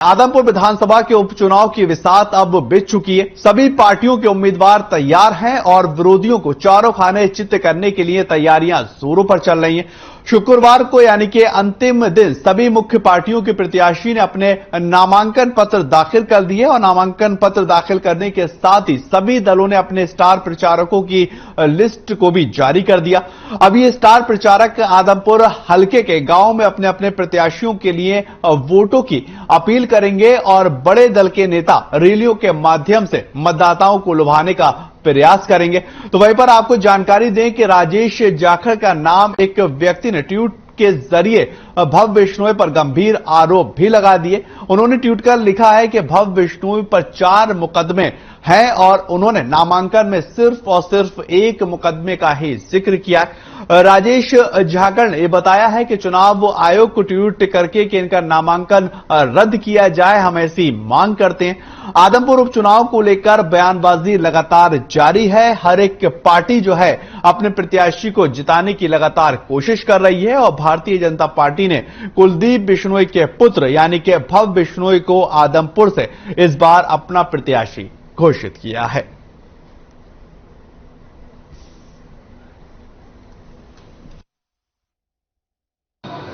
आदमपुर विधानसभा के उपचुनाव की विसात अब बीत चुकी है। सभी पार्टियों के उम्मीदवार तैयार हैं और विरोधियों को चारों खाने चित्त करने के लिए तैयारियां जोरों पर चल रही हैं। शुक्रवार को यानी कि अंतिम दिन सभी मुख्य पार्टियों के प्रत्याशी ने अपने नामांकन पत्र दाखिल कर दिए और नामांकन पत्र दाखिल करने के साथ ही सभी दलों ने अपने स्टार प्रचारकों की लिस्ट को भी जारी कर दिया। अब ये स्टार प्रचारक आदमपुर हलके के गांव में अपने अपने प्रत्याशियों के लिए वोटों की अपील करेंगे और बड़े दल के नेता रैलियों के माध्यम से मतदाताओं को लुभाने का प्रयास करेंगे। तो वहीं पर आपको जानकारी दें कि राजेश जाखड़ का नाम एक व्यक्ति ने ट्वीट के जरिए भव्य बिश्नोई पर गंभीर आरोप भी लगा दिए। उन्होंने ट्वीट कर लिखा है कि भव्य बिश्नोई पर 4 मुकदमे हैं और उन्होंने नामांकन में सिर्फ और सिर्फ एक मुकदमे का ही जिक्र किया है। राजेश जाखड़ ने बताया है कि चुनाव आयोग को ट्वीट करके कि इनका नामांकन रद्द किया जाए, हम ऐसी मांग करते हैं। आदमपुर उपचुनाव को लेकर बयानबाजी लगातार जारी है। हर एक पार्टी जो है अपने प्रत्याशी को जिताने की लगातार कोशिश कर रही है और भारतीय जनता पार्टी ने कुलदीप बिश्नोई के पुत्र यानी कि भव्य बिश्नोई को आदमपुर से इस बार अपना प्रत्याशी घोषित किया है।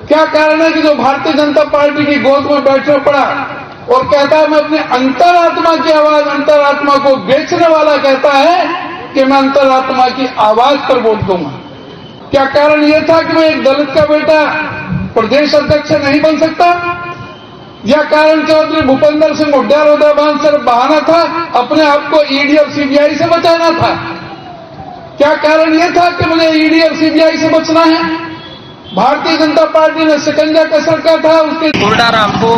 क्या कारण है कि जो भारतीय जनता पार्टी की गोद में बैठना पड़ा और कहता है मैं अपने अंतरात्मा की आवाज, अंतरात्मा को बेचने वाला कहता है कि मैं अंतरात्मा की आवाज पर वोट दूंगा। क्या कारण यह था कि मैं एक दलित का बेटा प्रदेश अध्यक्ष नहीं बन सकता? यह कारण चौधरी भूपेंद्र सिंह हुड्डा रोदाबान सिर्फ बहाना था, अपने आप को ईडी और सीबीआई से बचाना था? क्या कारण यह था कि मुझे ईडी और सीबीआई से बचना है? भारतीय जनता पार्टी ने शिकंजा कस रखा था उसके कोरडाराम को।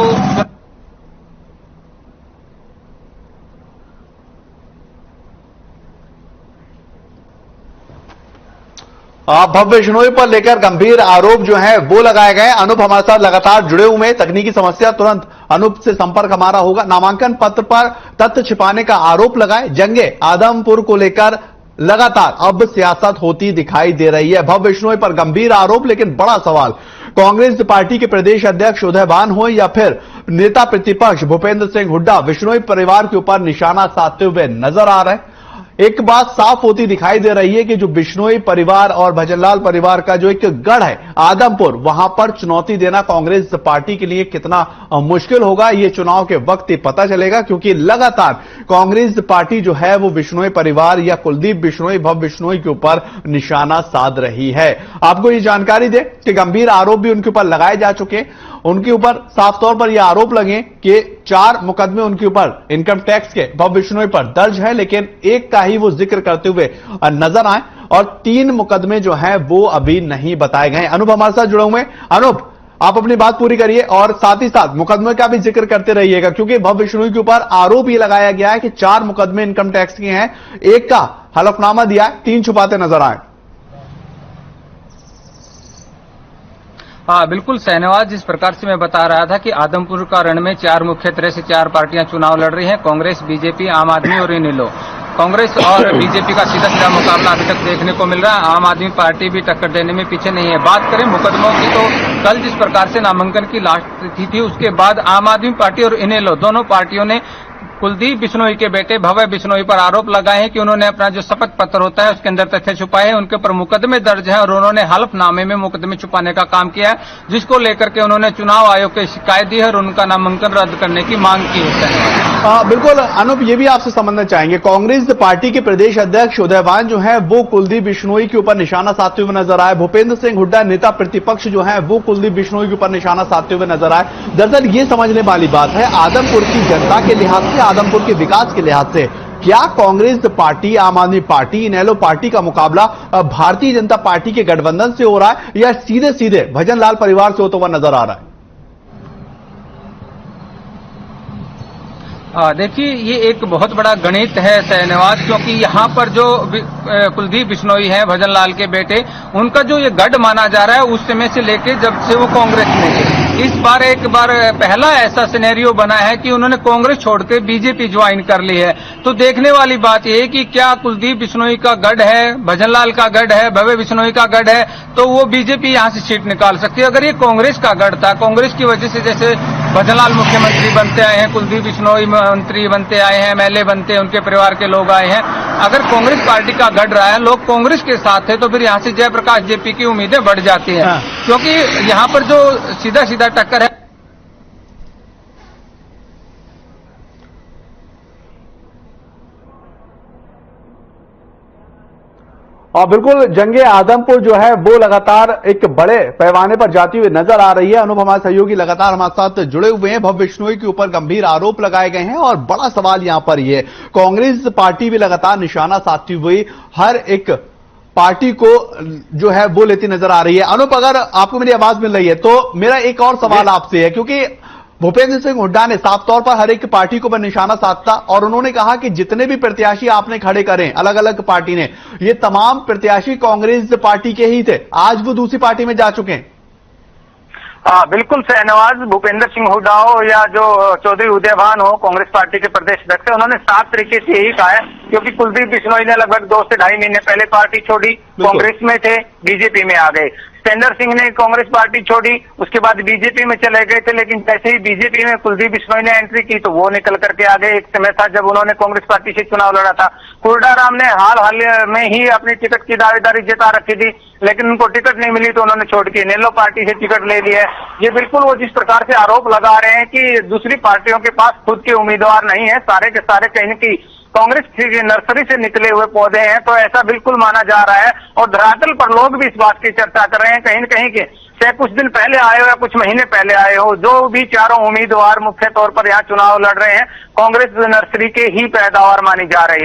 भव्य बिश्नोई पर लेकर गंभीर आरोप जो है वो लगाए गए। अनूप हमारे साथ लगातार जुड़े हुए हैं। तकनीकी समस्या, तुरंत अनूप से संपर्क हमारा होगा। नामांकन पत्र पर तथ्य छिपाने का आरोप लगाए। जंगे आदमपुर को लेकर लगातार अब सियासत होती दिखाई दे रही है। भव्य बिश्नोई पर गंभीर आरोप, लेकिन बड़ा सवाल कांग्रेस पार्टी के प्रदेश अध्यक्ष उदयभान हो या फिर नेता प्रतिपक्ष भूपेंद्र सिंह हुड्डा बिश्नोई परिवार के ऊपर निशाना साधते हुए नजर आ रहे हैं। एक बात साफ होती दिखाई दे रही है कि जो बिश्नोई परिवार और भजनलाल परिवार का जो एक गढ़ है आदमपुर, वहां पर चुनौती देना कांग्रेस पार्टी के लिए कितना मुश्किल होगा ये चुनाव के वक्त ही पता चलेगा, क्योंकि लगातार कांग्रेस पार्टी जो है वो बिश्नोई परिवार या कुलदीप बिश्नोई, भव्य बिश्नोई के ऊपर निशाना साध रही है। आपको ये जानकारी दे कि गंभीर आरोप भी उनके ऊपर लगाए जा चुके हैं। उनके ऊपर साफ तौर पर यह आरोप लगे कि 4 मुकदमे उनके ऊपर इनकम टैक्स के भव्य बिश्नोई पर दर्ज है, लेकिन एक का ही वो जिक्र करते हुए नजर आए और 3 मुकदमे जो हैं वो अभी नहीं बताए गए। अनूप हमारे साथ जुड़े हुए हैं। अनूप, आप अपनी बात पूरी करिए और साथ ही साथ मुकदमे का भी जिक्र करते रहिएगा, क्योंकि भव्य बिश्नोई के ऊपर आरोप ये लगाया गया है कि 4 मुकदमे इनकम टैक्स के हैं, एक का हलफनामा दिया है, 3 छुपाते नजर आए। हाँ बिल्कुल सहनवाज, जिस प्रकार से मैं बता रहा था कि आदमपुर का रण में 4 मुख्य तरह से 4 पार्टियां चुनाव लड़ रही हैं, कांग्रेस, बीजेपी, आम आदमी और इनेलो। कांग्रेस और बीजेपी का सीधा सीधा मुकाबला अभी तक देखने को मिल रहा है। आम आदमी पार्टी भी टक्कर देने में पीछे नहीं है। बात करें मुकदमों की तो कल जिस प्रकार से नामांकन की लास्ट तिथि थी उसके बाद आम आदमी पार्टी और इनेलो दोनों पार्टियों ने कुलदीप बिश्नोई के बेटे भव्य बिश्नोई पर आरोप लगाए हैं कि उन्होंने अपना जो शपथ पत्र होता है उसके अंदर तथ्य छुपाए हैं। उनके ऊपर मुकदमे दर्ज हैं और उन्होंने हलफनामे में मुकदमे छुपाने का काम किया है, जिसको लेकर के उन्होंने चुनाव आयोग को शिकायत दी है और उनका नामांकन रद्द करने की मांग की है। बिल्कुल अनूप, ये भी आपसे समझना चाहेंगे, कांग्रेस पार्टी के प्रदेश अध्यक्ष उदयभान जो है वो कुलदीप बिश्नोई के ऊपर निशाना साधते हुए नजर आए। भूपेंद्र सिंह हुड्डा नेता प्रतिपक्ष जो है वो कुलदीप बिश्नोई के ऊपर निशाना साधते हुए नजर आए। दरअसल ये समझने वाली बात है आदमपुर की जनता के लिहाज से, आदमपुर के विकास के लिहाज से, क्या कांग्रेस पार्टी, आम आदमी पार्टी, इनेलो पार्टी का मुकाबला भारतीय जनता पार्टी के गठबंधन से हो रहा है या सीधे सीधे भजनलाल परिवार से होता हुआ नजर आ रहा है? देखिए ये एक बहुत बड़ा गणित है सहनवाज, क्योंकि यहाँ पर जो कुलदीप बिश्नोई हैं भजनलाल के बेटे, उनका जो ये गढ़ माना जा रहा है उस समय से लेके जब से वो कांग्रेस में थे, इस बार एक बार पहला ऐसा सिनेरियो बना है कि उन्होंने कांग्रेस छोड़ के बीजेपी ज्वाइन कर ली है। तो देखने वाली बात यह है कि क्या कुलदीप बिश्नोई का गढ़ है, भजनलाल का गढ़ है, भव्य बिश्नोई का गढ़ है, तो वो बीजेपी यहां से सीट निकाल सकती है। अगर ये कांग्रेस का गढ़ था, कांग्रेस की वजह से जैसे भजनलाल मुख्यमंत्री बनते आए हैं, कुलदीप बिश्नोई मंत्री बनते आए हैं, एमएलए बनते हैं, उनके परिवार के लोग आए हैं। अगर कांग्रेस पार्टी का गढ़ रहा है, लोग कांग्रेस के साथ है, तो फिर यहाँ से जयप्रकाश जेपी की उम्मीदें बढ़ जाती हैं। हाँ। क्योंकि यहाँ पर जो सीधा सीधा टक्कर है, और बिल्कुल जंगे आदमपुर जो है वो लगातार एक बड़े पैमाने पर जाती हुई नजर आ रही है। अनुभव हमारे सहयोगी लगातार हमारे साथ जुड़े हुए हैं। भव्य बिश्नोई के ऊपर गंभीर आरोप लगाए गए हैं और बड़ा सवाल यहां पर ये, कांग्रेस पार्टी भी लगातार निशाना साधती हुई हर एक पार्टी को जो है वो लेती नजर आ रही है। अनुभव, अगर आपको मेरी आवाज मिल रही है तो मेरा एक और सवाल आपसे है, क्योंकि भूपेंद्र सिंह हुड्डा ने साफ तौर पर हर एक पार्टी को निशाना साधता और उन्होंने कहा कि जितने भी प्रत्याशी आपने खड़े करें अलग अलग पार्टी ने, ये तमाम प्रत्याशी कांग्रेस पार्टी के ही थे। आज वो दूसरी पार्टी में जा चुके हैं। बिल्कुल शहनवाज, भूपेंद्र सिंह हुड्डा हो या जो चौधरी उदयभान हो, कांग्रेस पार्टी के प्रदेश अध्यक्ष, उन्होंने साफ तरीके से यही कहा है। क्योंकि कुलदीप बिश्नोई ने लगभग 2 से ढाई महीने पहले पार्टी छोड़ी, कांग्रेस में थे, बीजेपी में आ गए। सतेंद्र सिंह ने कांग्रेस पार्टी छोड़ी, उसके बाद बीजेपी में चले गए थे, लेकिन जैसे ही बीजेपी में कुलदीप बिश्नोई ने एंट्री की तो वो निकल करके आ गए। एक समय था जब उन्होंने कांग्रेस पार्टी से चुनाव लड़ा था। कुर्डाराम ने हाल में ही अपनी टिकट की दावेदारी जता रखी थी, लेकिन उनको टिकट नहीं मिली तो उन्होंने छोड़ के नेलो पार्टी से टिकट ले लिया है। ये बिल्कुल वो जिस प्रकार से आरोप लगा रहे हैं कि दूसरी पार्टियों के पास खुद के उम्मीदवार नहीं है, सारे के सारे कहीं न कहीं कांग्रेस की नर्सरी से निकले हुए पौधे हैं, तो ऐसा बिल्कुल माना जा रहा है। और धरातल पर लोग भी इस बात की चर्चा कर रहे हैं कहीं न कहीं के, चाहे कुछ दिन पहले आए हो या कुछ महीने पहले आए हो, जो भी चारों उम्मीदवार मुख्य तौर पर यहाँ चुनाव लड़ रहे हैं, कांग्रेस नर्सरी के ही पैदावार मानी जा रही है।